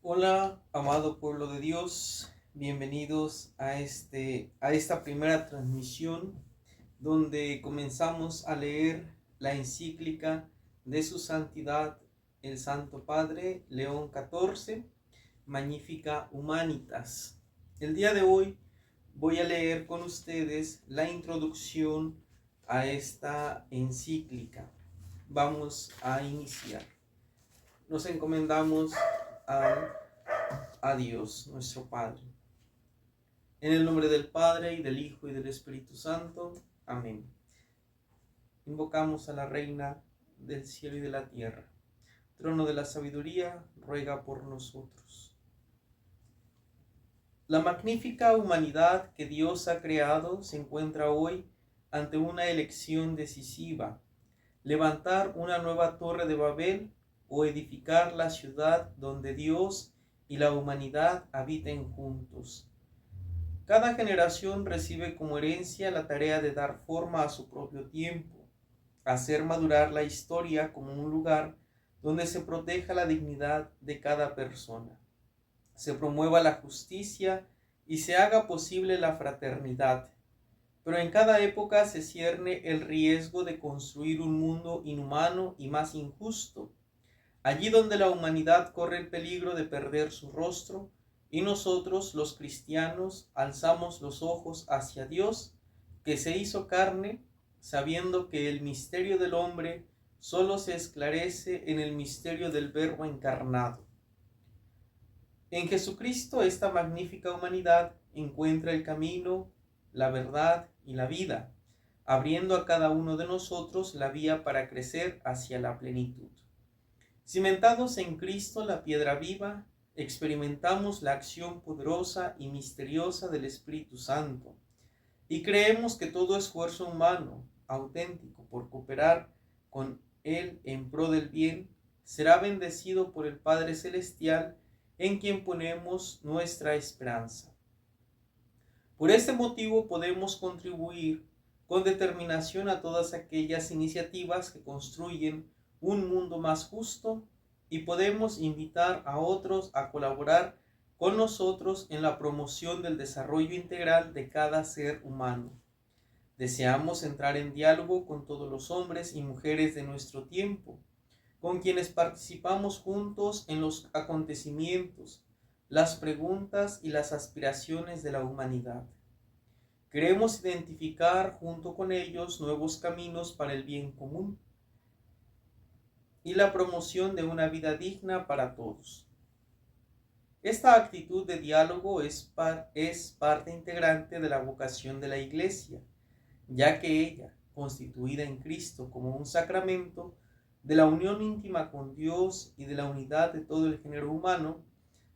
Hola, amado pueblo de Dios, bienvenidos a esta primera transmisión donde comenzamos a leer la encíclica de su santidad el Santo Padre León XIV, Magnificat Humanitas. El día de hoy voy a leer con ustedes la introducción a esta encíclica. Vamos a iniciar. Nos encomendamos a Dios, nuestro Padre. En el nombre del Padre, y del Hijo, y del Espíritu Santo. Amén. Invocamos a la Reina del cielo y de la tierra. Trono de la sabiduría, ruega por nosotros. La magnífica humanidad que Dios ha creado se encuentra hoy ante una elección decisiva: levantar una nueva torre de Babel o edificar la ciudad donde Dios y la humanidad habiten juntos. Cada generación recibe como herencia la tarea de dar forma a su propio tiempo, hacer madurar la historia como un lugar donde se proteja la dignidad de cada persona, se promueva la justicia y se haga posible la fraternidad. Pero en cada época se cierne el riesgo de construir un mundo inhumano y más injusto, allí donde la humanidad corre el peligro de perder su rostro, y nosotros, los cristianos, alzamos los ojos hacia Dios, que se hizo carne, sabiendo que el misterio del hombre solo se esclarece en el misterio del Verbo encarnado. En Jesucristo esta magnífica humanidad encuentra el camino, la verdad y la vida, abriendo a cada uno de nosotros la vía para crecer hacia la plenitud. Cimentados en Cristo, la piedra viva, experimentamos la acción poderosa y misteriosa del Espíritu Santo, y creemos que todo esfuerzo humano, auténtico por cooperar con Él en pro del bien, será bendecido por el Padre Celestial, en quien ponemos nuestra esperanza. Por este motivo podemos contribuir con determinación a todas aquellas iniciativas que construyen un mundo más justo, y podemos invitar a otros a colaborar con nosotros en la promoción del desarrollo integral de cada ser humano. Deseamos entrar en diálogo con todos los hombres y mujeres de nuestro tiempo, con quienes participamos juntos en los acontecimientos, las preguntas y las aspiraciones de la humanidad. Queremos identificar junto con ellos nuevos caminos para el bien común y la promoción de una vida digna para todos. Esta actitud de diálogo es parte integrante de la vocación de la Iglesia, ya que ella, constituida en Cristo como un sacramento de la unión íntima con Dios y de la unidad de todo el género humano,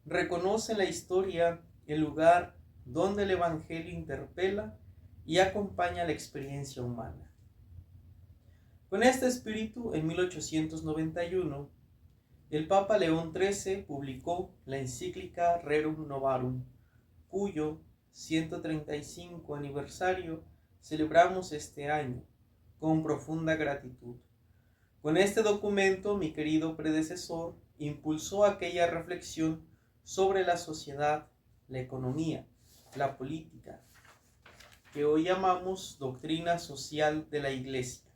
reconoce en la historia el lugar donde el Evangelio interpela y acompaña la experiencia humana. Con este espíritu, en 1891, el Papa León XIII publicó la encíclica Rerum Novarum, cuyo 135 aniversario celebramos este año con profunda gratitud. Con este documento, mi querido predecesor impulsó aquella reflexión sobre la sociedad, la economía, la política, que hoy llamamos doctrina social de la Iglesia.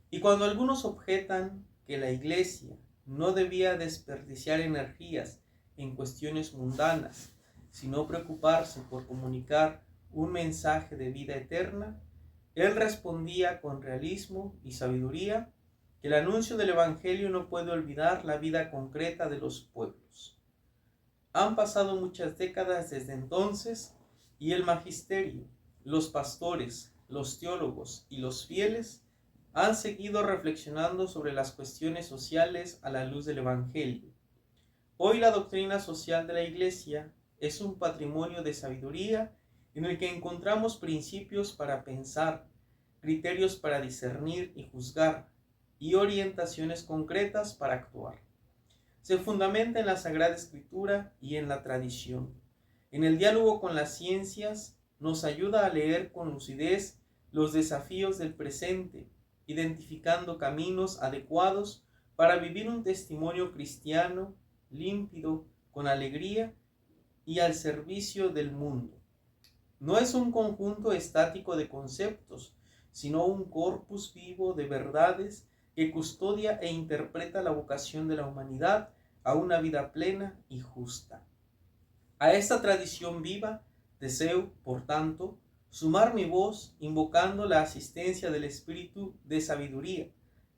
Y cuando algunos objetan que la Iglesia no debía desperdiciar energías en cuestiones mundanas, sino preocuparse por comunicar un mensaje de vida eterna, él respondía con realismo y sabiduría que el anuncio del Evangelio no puede olvidar la vida concreta de los pueblos. Han pasado muchas décadas desde entonces, y el magisterio, los pastores, los teólogos y los fieles han seguido reflexionando sobre las cuestiones sociales a la luz del Evangelio. Hoy la doctrina social de la Iglesia es un patrimonio de sabiduría en el que encontramos principios para pensar, criterios para discernir y juzgar, y orientaciones concretas para actuar. Se fundamenta en la Sagrada Escritura y en la tradición. En el diálogo con las ciencias nos ayuda a leer con lucidez los desafíos del presente, identificando caminos adecuados para vivir un testimonio cristiano límpido, con alegría y al servicio del mundo. No es un conjunto estático de conceptos, sino un corpus vivo de verdades que custodia e interpreta la vocación de la humanidad a una vida plena y justa. A esta tradición viva deseo, por tanto, sumar mi voz invocando la asistencia del Espíritu de sabiduría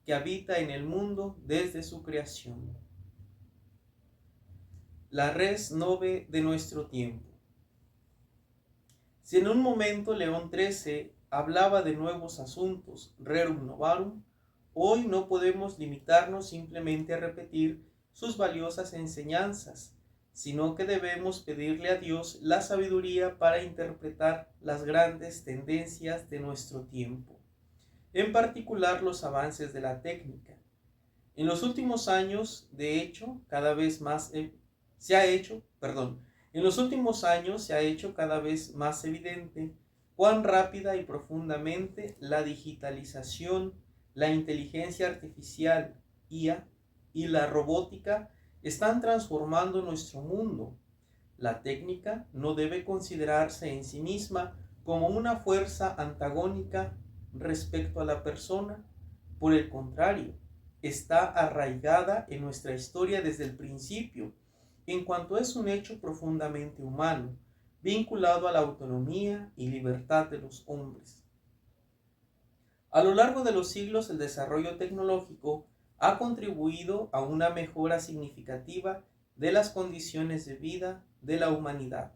que habita en el mundo desde su creación. La res nove de nuestro tiempo. Si en un momento León XIII hablaba de nuevos asuntos, rerum novarum, hoy no podemos limitarnos simplemente a repetir sus valiosas enseñanzas, sino que debemos pedirle a Dios la sabiduría para interpretar las grandes tendencias de nuestro tiempo, en particular los avances de la técnica. En los últimos años, de hecho, en los últimos años se ha hecho cada vez más evidente cuán rápida y profundamente la digitalización, la inteligencia artificial, IA, y la robótica están transformando nuestro mundo. La técnica no debe considerarse en sí misma como una fuerza antagónica respecto a la persona. Por el contrario, está arraigada en nuestra historia desde el principio, en cuanto es un hecho profundamente humano, vinculado a la autonomía y libertad de los hombres. A lo largo de los siglos, el desarrollo tecnológico ha contribuido a una mejora significativa de las condiciones de vida de la humanidad.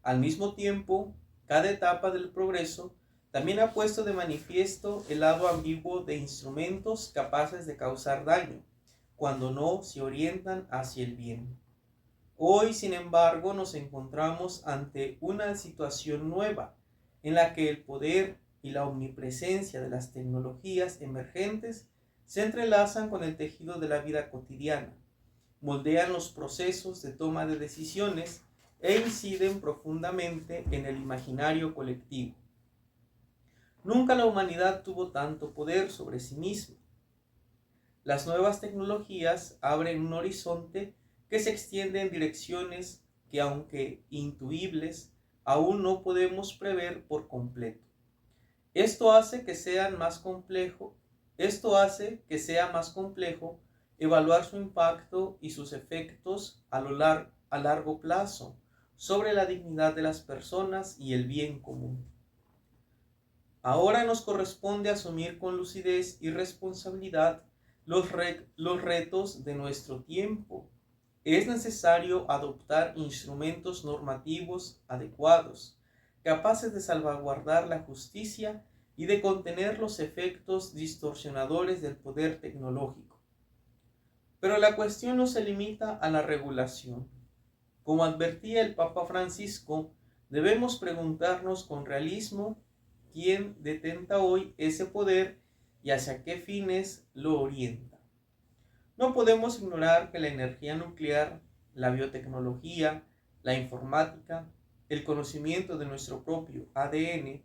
Al mismo tiempo, cada etapa del progreso también ha puesto de manifiesto el lado ambiguo de instrumentos capaces de causar daño, cuando no se orientan hacia el bien. Hoy, sin embargo, nos encontramos ante una situación nueva, en la que el poder y la omnipresencia de las tecnologías emergentes se entrelazan con el tejido de la vida cotidiana, moldean los procesos de toma de decisiones e inciden profundamente en el imaginario colectivo. Nunca la humanidad tuvo tanto poder sobre sí misma. Las nuevas tecnologías abren un horizonte que se extiende en direcciones que, aunque intuibles, aún no podemos prever por completo. Esto hace que sea más complejo evaluar su impacto y sus efectos a largo plazo sobre la dignidad de las personas y el bien común. Ahora nos corresponde asumir con lucidez y responsabilidad los retos de nuestro tiempo. Es necesario adoptar instrumentos normativos adecuados, capaces de salvaguardar la justicia y de contener los efectos distorsionadores del poder tecnológico. Pero la cuestión no se limita a la regulación. Como advertía el Papa Francisco, debemos preguntarnos con realismo quién detenta hoy ese poder y hacia qué fines lo orienta. No podemos ignorar que la energía nuclear, la biotecnología, la informática, el conocimiento de nuestro propio ADN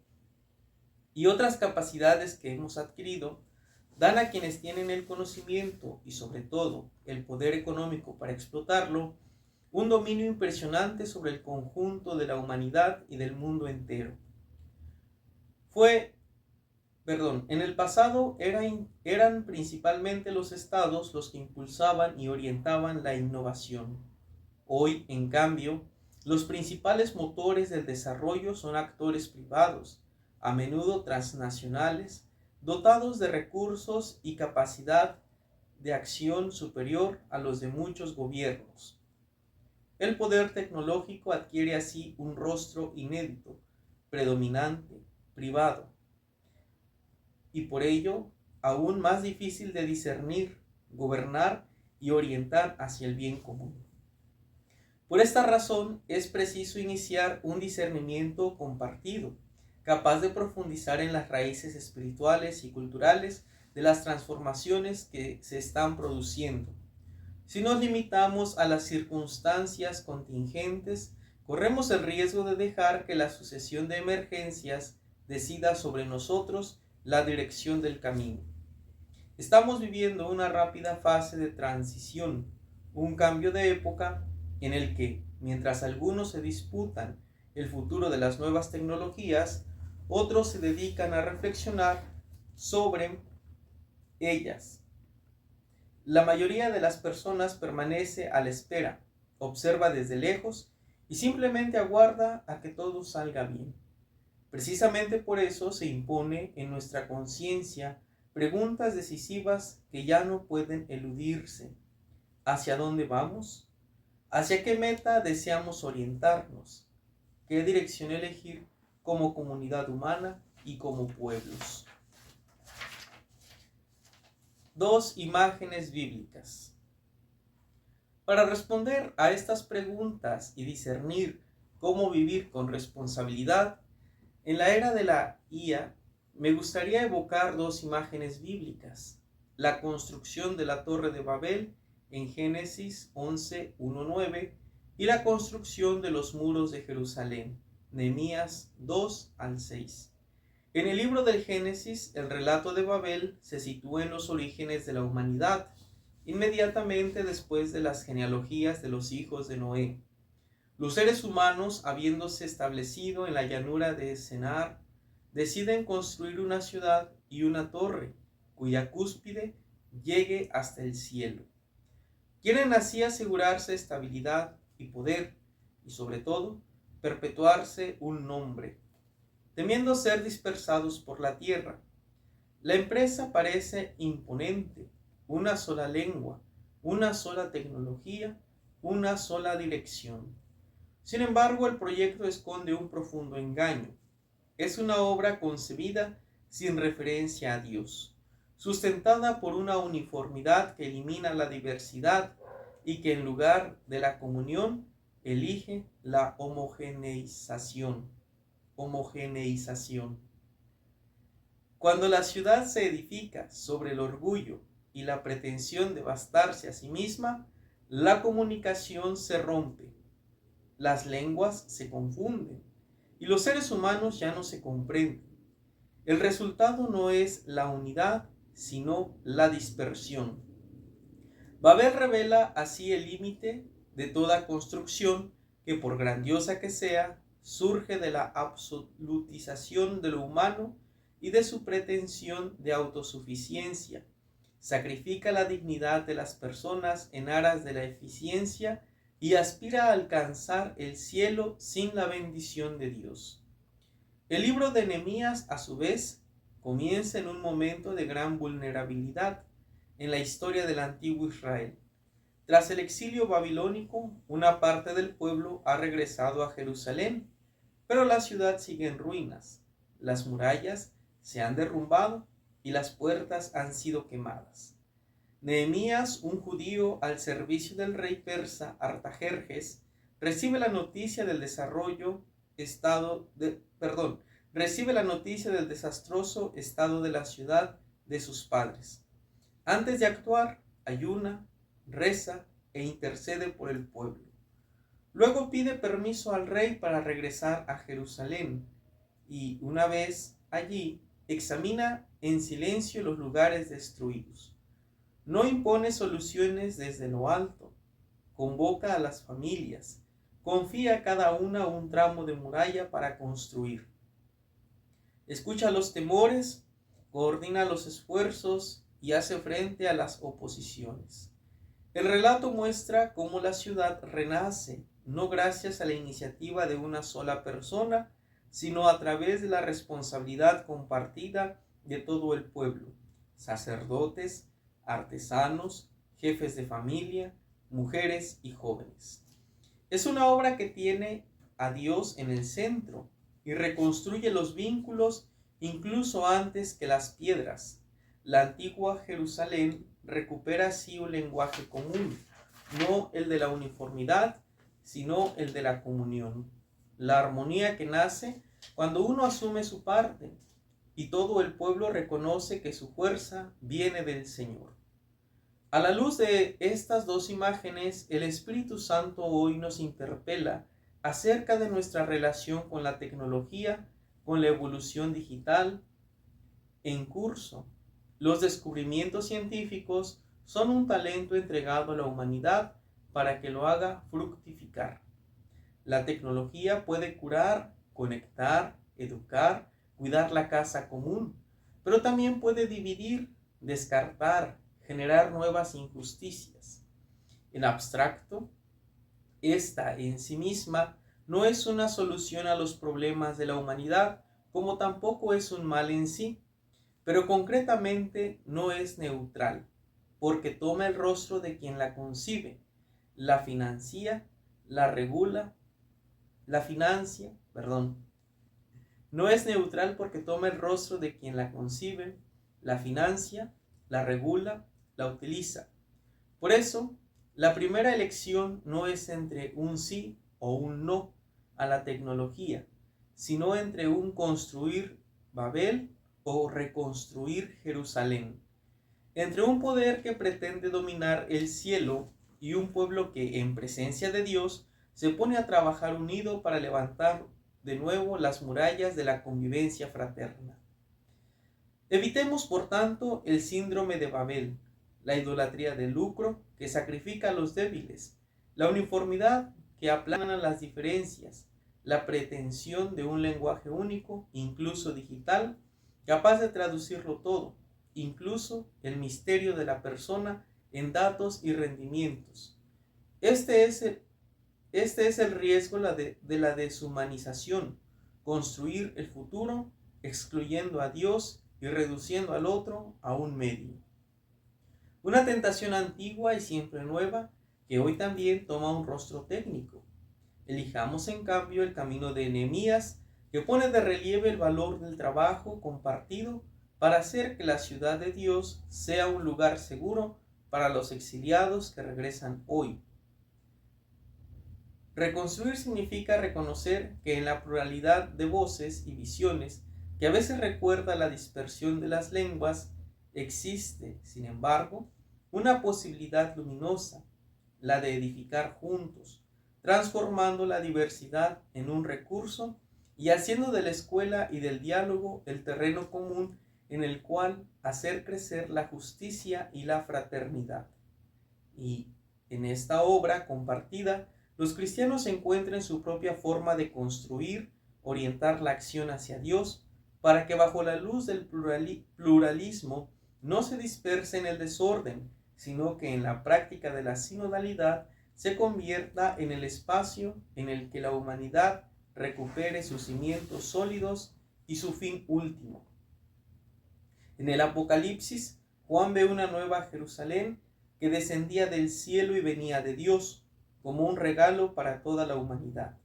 y otras capacidades que hemos adquirido dan a quienes tienen el conocimiento y sobre todo el poder económico para explotarlo un dominio impresionante sobre el conjunto de la humanidad y del mundo entero. En el pasado eran principalmente los estados los que impulsaban y orientaban la innovación. Hoy, en cambio, los principales motores del desarrollo son actores privados, a menudo transnacionales, dotados de recursos y capacidad de acción superior a los de muchos gobiernos. El poder tecnológico adquiere así un rostro inédito, predominante, privado, y por ello aún más difícil de discernir, gobernar y orientar hacia el bien común. Por esta razón es preciso iniciar un discernimiento compartido, capaz de profundizar en las raíces espirituales y culturales de las transformaciones que se están produciendo. Si nos limitamos a las circunstancias contingentes, corremos el riesgo de dejar que la sucesión de emergencias decida sobre nosotros la dirección del camino. Estamos viviendo una rápida fase de transición, un cambio de época en el que, mientras algunos se disputan el futuro de las nuevas tecnologías, otros se dedican a reflexionar sobre ellas. La mayoría de las personas permanece a la espera, observa desde lejos y simplemente aguarda a que todo salga bien. Precisamente por eso se impone en nuestra conciencia preguntas decisivas que ya no pueden eludirse. ¿Hacia dónde vamos? ¿Hacia qué meta deseamos orientarnos? ¿Qué dirección elegir como comunidad humana y como pueblos? Dos imágenes bíblicas. Para responder a estas preguntas y discernir cómo vivir con responsabilidad, en la era de la IA, me gustaría evocar dos imágenes bíblicas: la construcción de la Torre de Babel en Génesis 11:1-9 y la construcción de los muros de Jerusalén, Nehemías 2-6. En el libro del Génesis, el relato de Babel se sitúa en los orígenes de la humanidad, inmediatamente después de las genealogías de los hijos de Noé. Los seres humanos, habiéndose establecido en la llanura de Senar, deciden construir una ciudad y una torre, cuya cúspide llegue hasta el cielo. Quieren así asegurarse estabilidad y poder, y sobre todo, perpetuarse un nombre, temiendo ser dispersados por la tierra. La empresa parece imponente: una sola lengua, una sola tecnología, una sola dirección. Sin embargo, el proyecto esconde un profundo engaño. Es una obra concebida sin referencia a Dios, sustentada por una uniformidad que elimina la diversidad y que en lugar de la comunión elige la homogeneización. Cuando la ciudad se edifica sobre el orgullo y la pretensión de bastarse a sí misma, la comunicación se rompe, las lenguas se confunden y los seres humanos ya no se comprenden. El resultado no es la unidad, sino la dispersión. Babel revela así el límite de toda construcción que, por grandiosa que sea, surge de la absolutización de lo humano y de su pretensión de autosuficiencia. Sacrifica la dignidad de las personas en aras de la eficiencia y aspira a alcanzar el cielo sin la bendición de Dios. El libro de Nehemías, a su vez, comienza en un momento de gran vulnerabilidad en la historia del antiguo Israel. Tras el exilio babilónico, una parte del pueblo ha regresado a Jerusalén, pero la ciudad sigue en ruinas. Las murallas se han derrumbado y las puertas han sido quemadas. Nehemías, un judío al servicio del rey persa Artajerjes, recibe la noticia del desastroso estado de la ciudad de sus padres. Antes de actuar, ayuna, reza e intercede por el pueblo. Luego pide permiso al rey para regresar a Jerusalén y, una vez allí, examina en silencio los lugares destruidos. No impone soluciones desde lo alto, convoca a las familias, confía a cada una un tramo de muralla para construir. Escucha los temores, coordina los esfuerzos y hace frente a las oposiciones. El relato muestra cómo la ciudad renace, no gracias a la iniciativa de una sola persona, sino a través de la responsabilidad compartida de todo el pueblo: sacerdotes, artesanos, jefes de familia, mujeres y jóvenes. Es una obra que tiene a Dios en el centro y reconstruye los vínculos incluso antes que las piedras. La antigua Jerusalén recupera así un lenguaje común, no el de la uniformidad, sino el de la comunión. La armonía que nace cuando uno asume su parte y todo el pueblo reconoce que su fuerza viene del Señor. A la luz de estas dos imágenes, el Espíritu Santo hoy nos interpela acerca de nuestra relación con la tecnología, con la evolución digital en curso. Los descubrimientos científicos son un talento entregado a la humanidad para que lo haga fructificar. La tecnología puede curar, conectar, educar, cuidar la casa común, pero también puede dividir, descartar, generar nuevas injusticias. En abstracto, esta en sí misma no es una solución a los problemas de la humanidad, como tampoco es un mal en sí, pero concretamente no es neutral, porque toma el rostro de quien la concibe, la financia, la regula, no es neutral porque toma el rostro de quien la concibe, la financia, la regula, la utiliza. Por eso, la primera elección no es entre un sí o un no a la tecnología, sino entre un construir Babel o reconstruir Jerusalén, entre un poder que pretende dominar el cielo y un pueblo que, en presencia de Dios, se pone a trabajar unido para levantar de nuevo las murallas de la convivencia fraterna. Evitemos, por tanto, el síndrome de Babel, la idolatría del lucro que sacrifica a los débiles, la uniformidad que aplana las diferencias, la pretensión de un lenguaje único, incluso digital, capaz de traducirlo todo, incluso el misterio de la persona en datos y rendimientos. Este es el riesgo de la deshumanización, construir el futuro excluyendo a Dios y reduciendo al otro a un medio. Una tentación antigua y siempre nueva que hoy también toma un rostro técnico. Elijamos en cambio el camino de Nehemías, que pone de relieve el valor del trabajo compartido para hacer que la ciudad de Dios sea un lugar seguro para los exiliados que regresan hoy. Reconstruir significa reconocer que en la pluralidad de voces y visiones que a veces recuerda la dispersión de las lenguas, existe, sin embargo, una posibilidad luminosa, la de edificar juntos, transformando la diversidad en un recurso y haciendo de la escuela y del diálogo el terreno común en el cual hacer crecer la justicia y la fraternidad. Y en esta obra compartida, los cristianos encuentran su propia forma de construir, orientar la acción hacia Dios, para que bajo la luz del pluralismo no se disperse en el desorden, sino que en la práctica de la sinodalidad se convierta en el espacio en el que la humanidad recupere sus cimientos sólidos y su fin último. En el Apocalipsis, Juan ve una nueva Jerusalén que descendía del cielo y venía de Dios, como un regalo para toda la humanidad.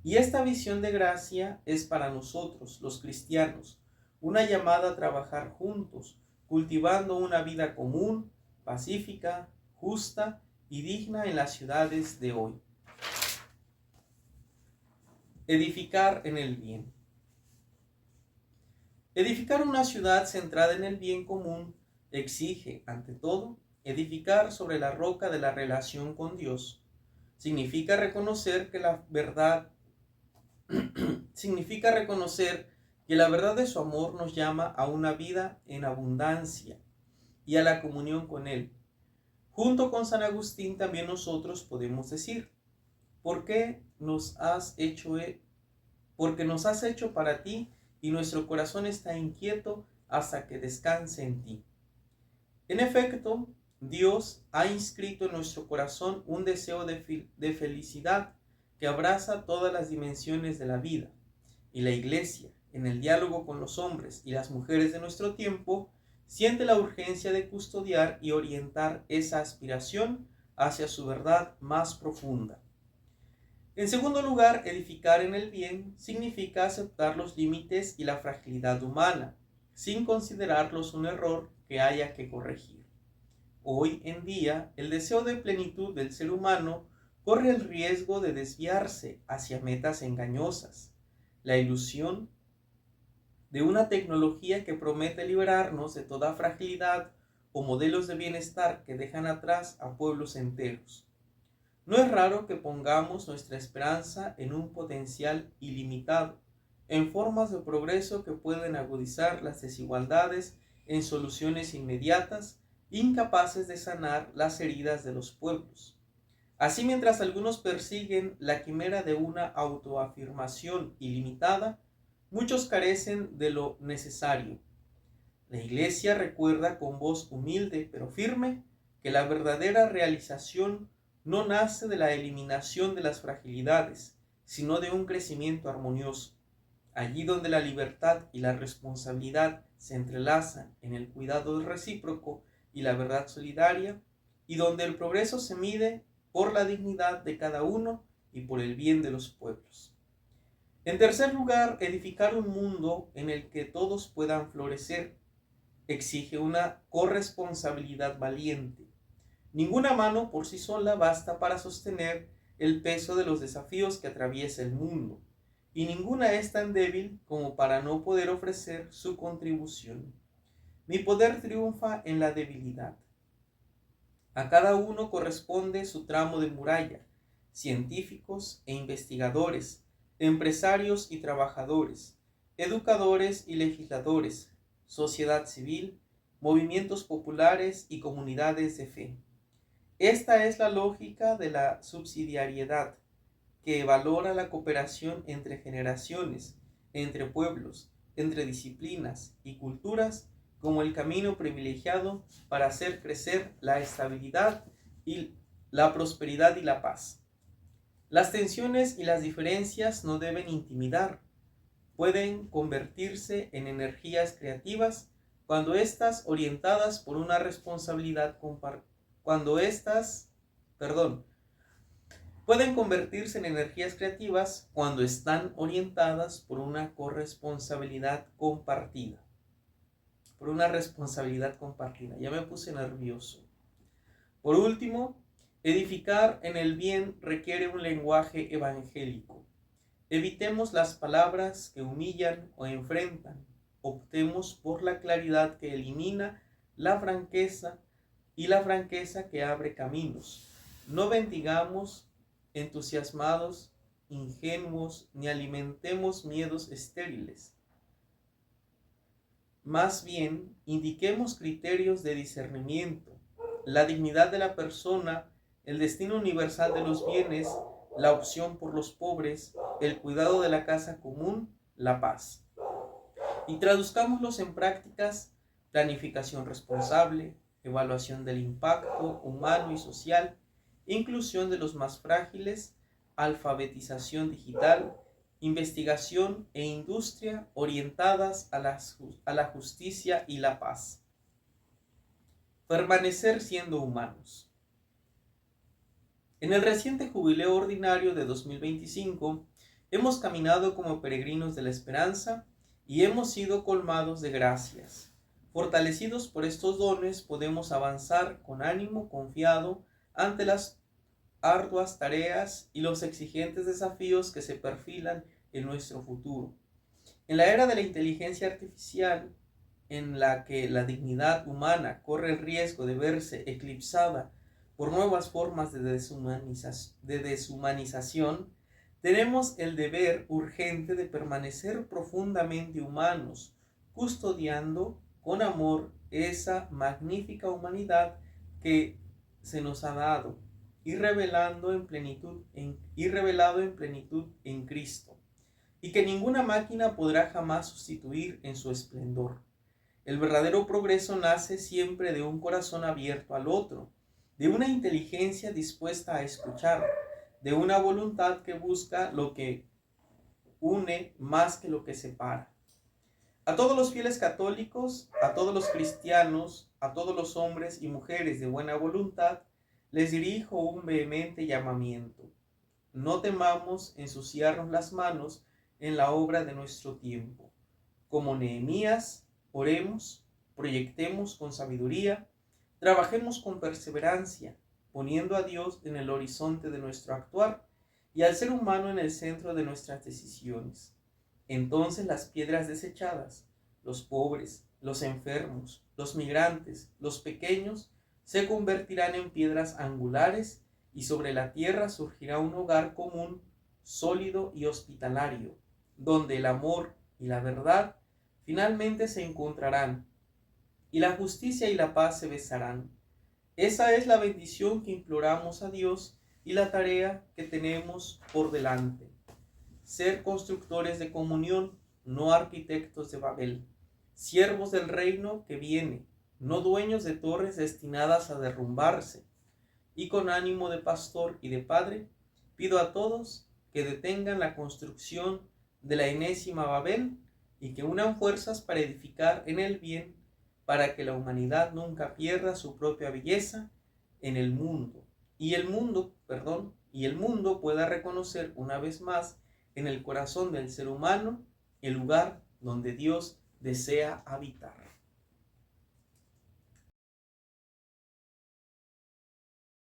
Y esta visión de gracia es para nosotros, los cristianos, una llamada a trabajar juntos, cultivando una vida común, pacífica, justa y digna en las ciudades de hoy. Edificar en el bien. Edificar una ciudad centrada en el bien común exige, ante todo, edificar sobre la roca de la relación con Dios. Significa reconocer que la verdad de su amor nos llama a una vida en abundancia y a la comunión con Él. Junto con San Agustín también nosotros podemos decir: porque nos has hecho para ti, y nuestro corazón está inquieto hasta que descanse en ti. En efecto, Dios ha inscrito en nuestro corazón un deseo de felicidad que abraza todas las dimensiones de la vida, y la Iglesia, en el diálogo con los hombres y las mujeres de nuestro tiempo, siente la urgencia de custodiar y orientar esa aspiración hacia su verdad más profunda. En segundo lugar, edificar en el bien significa aceptar los límites y la fragilidad humana, sin considerarlos un error que haya que corregir. Hoy en día, el deseo de plenitud del ser humano corre el riesgo de desviarse hacia metas engañosas. La ilusión de una tecnología que promete liberarnos de toda fragilidad o modelos de bienestar que dejan atrás a pueblos enteros. No es raro que pongamos nuestra esperanza en un potencial ilimitado, en formas de progreso que pueden agudizar las desigualdades en soluciones inmediatas, incapaces de sanar las heridas de los pueblos. Así, mientras algunos persiguen la quimera de una autoafirmación ilimitada, muchos carecen de lo necesario. La Iglesia recuerda con voz humilde pero firme que la verdadera realización no nace de la eliminación de las fragilidades, sino de un crecimiento armonioso. Allí donde la libertad y la responsabilidad se entrelazan en el cuidado recíproco y la verdad solidaria, y donde el progreso se mide por la dignidad de cada uno y por el bien de los pueblos. En tercer lugar, edificar un mundo en el que todos puedan florecer exige una corresponsabilidad valiente. Ninguna mano por sí sola basta para sostener el peso de los desafíos que atraviesa el mundo, y ninguna es tan débil como para no poder ofrecer su contribución. Mi poder triunfa en la debilidad. A cada uno corresponde su tramo de muralla, científicos e investigadores, empresarios y trabajadores, educadores y legisladores, sociedad civil, movimientos populares y comunidades de fe. Esta es la lógica de la subsidiariedad, que valora la cooperación entre generaciones, entre pueblos, entre disciplinas y culturas como el camino privilegiado para hacer crecer la estabilidad y la prosperidad y la paz. Las tensiones y las diferencias no deben intimidar, pueden convertirse en energías creativas cuando estas orientadas por una responsabilidad pueden convertirse en energías creativas cuando están orientadas por una corresponsabilidad compartida. Por una responsabilidad compartida. Ya me puse nervioso. Por último, edificar en el bien requiere un lenguaje evangélico. Evitemos las palabras que humillan o enfrentan. Optemos por la claridad que elimina la franqueza y la franqueza que abre caminos. No bendigamos entusiasmados, ingenuos, ni alimentemos miedos estériles. Más bien, indiquemos criterios de discernimiento, la dignidad de la persona, el destino universal de los bienes, la opción por los pobres, el cuidado de la casa común, la paz. Y traduzcámoslos en prácticas: planificación responsable, evaluación del impacto humano y social, inclusión de los más frágiles, alfabetización digital, investigación e industria orientadas a la justicia y la paz. Permanecer siendo humanos. En el reciente jubileo ordinario de 2025, hemos caminado como peregrinos de la esperanza y hemos sido colmados de gracias. Fortalecidos por estos dones, podemos avanzar con ánimo confiado ante las arduas tareas y los exigentes desafíos que se perfilan en nuestro futuro. En la era de la inteligencia artificial, en la que la dignidad humana corre el riesgo de verse eclipsada por nuevas formas de deshumanización, tenemos el deber urgente de permanecer profundamente humanos, custodiando con amor esa magnífica humanidad que se nos ha dado y revelado en plenitud en Cristo, y que ninguna máquina podrá jamás sustituir en su esplendor. El verdadero progreso nace siempre de un corazón abierto al otro, de una inteligencia dispuesta a escuchar, de una voluntad que busca lo que une más que lo que separa. A todos los fieles católicos, a todos los cristianos, a todos los hombres y mujeres de buena voluntad, les dirijo un vehemente llamamiento. No temamos ensuciarnos las manos en la obra de nuestro tiempo. Como Nehemías, oremos, proyectemos con sabiduría, trabajemos con perseverancia, poniendo a Dios en el horizonte de nuestro actuar y al ser humano en el centro de nuestras decisiones. Entonces las piedras desechadas, los pobres, los enfermos, los migrantes, los pequeños, se convertirán en piedras angulares y sobre la tierra surgirá un hogar común, sólido y hospitalario, donde el amor y la verdad finalmente se encontrarán y la justicia y la paz se besarán. Esa es la bendición que imploramos a Dios y la tarea que tenemos por delante. Ser constructores de comunión, no arquitectos de Babel, siervos del reino que viene, no dueños de torres destinadas a derrumbarse. Y con ánimo de pastor y de padre, pido a todos que detengan la construcción de la enésima Babel y que unan fuerzas para edificar en el bien, para que la humanidad nunca pierda su propia belleza en el mundo, y el mundo pueda reconocer una vez más en el corazón del ser humano el lugar donde Dios desea habitar.